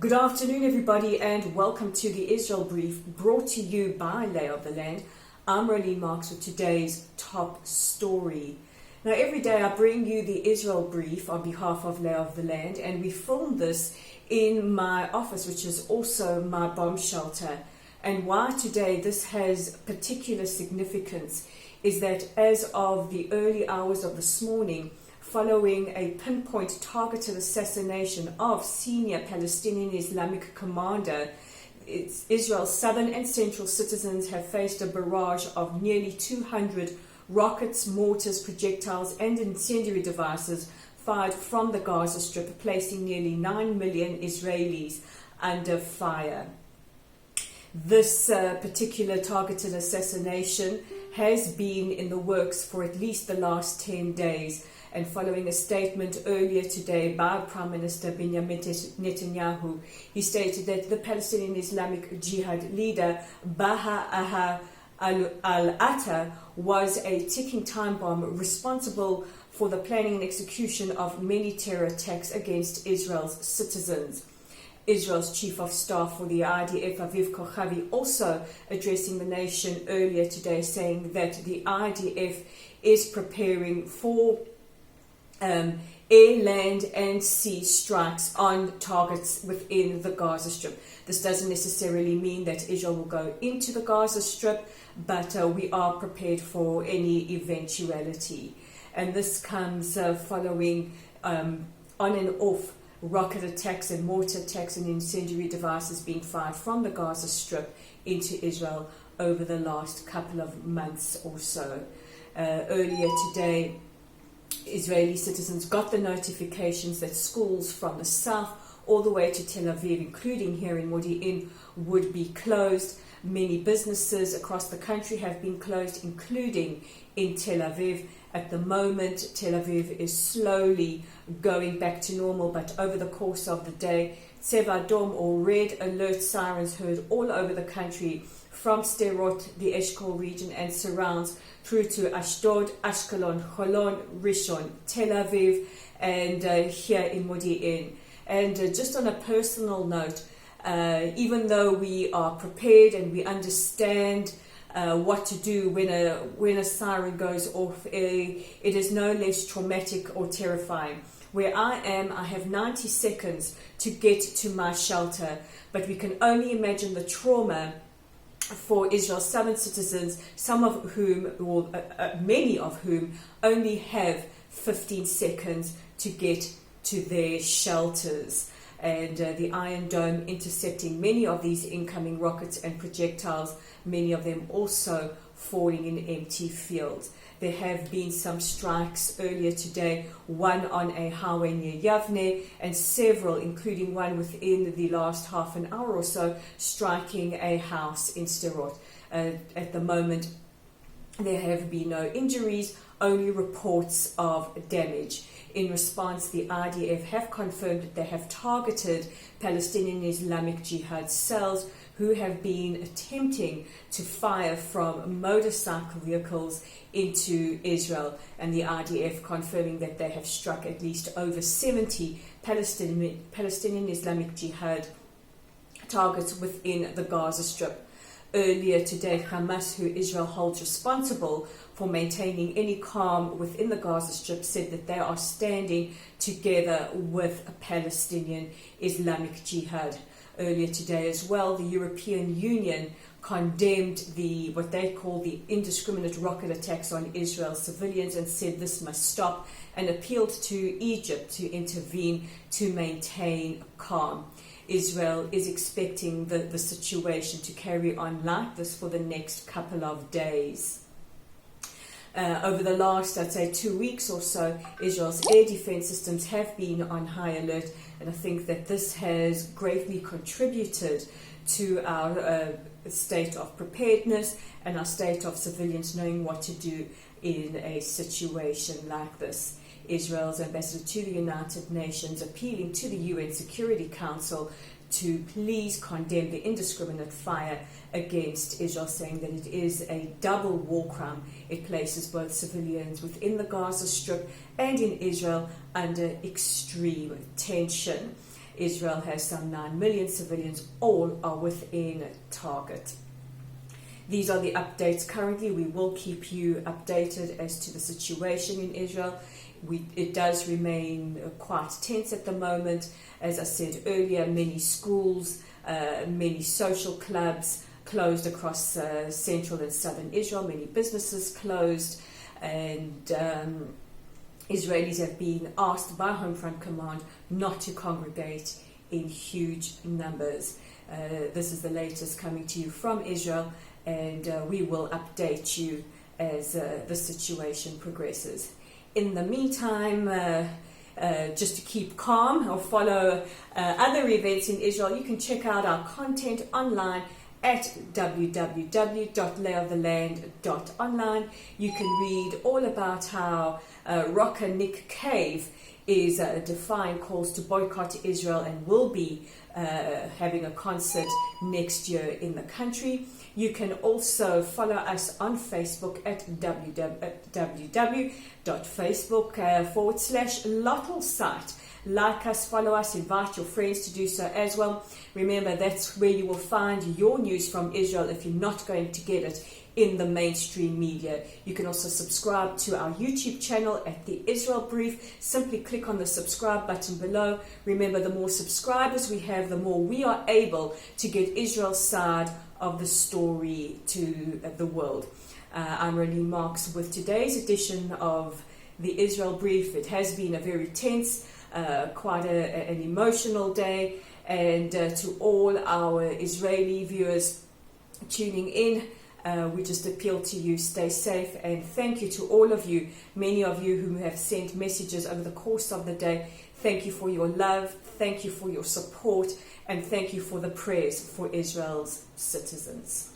Good afternoon, everybody, and welcome to the Israel Brief, brought to you by Lay of the Land. I'm Rolene Marks with today's top story. Now, every day I bring you the Israel Brief on behalf of Lay of the Land, and we film this in my office, which is also my bomb shelter. And why today this has particular significance is that as of the early hours of this morning, following a pinpoint targeted assassination of senior Palestinian Islamic commander, Israel's southern and central citizens have faced a barrage of nearly 200 rockets, mortars, projectiles and incendiary devices fired from the Gaza Strip, placing nearly 9 million Israelis under fire. This particular targeted assassination has been in the works for at least the last 10 days. And following a statement earlier today by Prime Minister Benjamin Netanyahu, he stated that the Palestinian Islamic Jihad leader Baha al-Atta was a ticking time bomb responsible for the planning and execution of many terror attacks against Israel's citizens. Israel's Chief of Staff for the IDF, Aviv Kochavi, also addressing the nation earlier today, saying that the IDF is preparing for air, land and sea strikes on targets within the Gaza Strip. This doesn't necessarily mean that Israel will go into the Gaza Strip, but we are prepared for any eventuality. And this comes following on and off rocket attacks and mortar attacks and incendiary devices being fired from the Gaza Strip into Israel over the last couple of months or so. Earlier today, Israeli citizens got the notifications that schools from the south all the way to Tel Aviv, including here in Modi'in, would be closed. Many businesses across the country have been closed, including in Tel Aviv. At the moment, Tel Aviv is slowly going back to normal, but over the course of the day, Tseva Adom or red alert sirens heard all over the country, from Sderot, the Eshkol region and surrounds, through to Ashdod, Ashkelon, Holon, Rishon, Tel Aviv, and here in Modi'in. And just on a personal note, even though we are prepared and we understand what to do when a siren goes off, it is no less traumatic or terrifying. Where I am, I have 90 seconds to get to my shelter, but we can only imagine the trauma for Israel's southern citizens, some of whom, or many of whom, only have 15 seconds to get to their shelters. And the Iron Dome intercepting many of these incoming rockets and projectiles, many of them also falling in empty fields. There have been some strikes earlier today, one on a highway near Yavne, and several, including one within the last half an hour or so, striking a house in Sderot. At the moment, there have been no injuries, only reports of damage. In response, the IDF have confirmed that they have targeted Palestinian Islamic Jihad cells who have been attempting to fire from motorcycle vehicles into Israel, and the IDF confirming that they have struck at least over 70 Palestinian Islamic Jihad targets within the Gaza Strip. Earlier today, Hamas, who Israel holds responsible for maintaining any calm within the Gaza Strip, said that they are standing together with Palestinian Islamic Jihad. Earlier today as well, the European Union condemned what they call the indiscriminate rocket attacks on Israel civilians and said this must stop, and appealed to Egypt to intervene to maintain calm. Israel is expecting the situation to carry on like this for the next couple of days. Over the last, I'd say, 2 weeks or so, Israel's air defense systems have been on high alert, and I think that this has greatly contributed to our state of preparedness and our state of civilians knowing what to do in a situation like this. Israel's ambassador to the United Nations appealing to the UN Security Council to please condemn the indiscriminate fire against Israel, saying that it is a double war crime. It places both civilians within the Gaza Strip and in Israel under extreme tension. Israel has some 9 million civilians. All are within target. These are the updates currently. We will keep you updated as to the situation in Israel. It does remain quite tense at the moment. As I said earlier, many schools, many social clubs closed across central and southern Israel, many businesses closed, and Israelis have been asked by Homefront Command not to congregate in huge numbers. This is the latest coming to you from Israel, and we will update you as the situation progresses. In the meantime, just to keep calm or follow other events in Israel, you can check out our content online at www.layoftheland.online. You can read all about how rocker Nick Cave is defying calls to boycott Israel and will be having a concert next year in the country. You can also follow us on Facebook at www.facebook.com/Lottelsite. Like us, follow us, invite your friends to do so as well. Remember, that's where you will find your news from Israel if you're not going to get it in the mainstream media. You can also subscribe to our YouTube channel at The Israel Brief. Simply click on the subscribe button below. Remember, the more subscribers we have, the more we are able to get Israel's side of the story to the world. I'm Rolene Marks with today's edition of The Israel Brief. It has been a very tense, quite an emotional day, and to all our Israeli viewers tuning in, we just appeal to you, stay safe, and thank you to all of you, many of you who have sent messages over the course of the day. Thank you for your love, thank you for your support, and thank you for the prayers for Israel's citizens.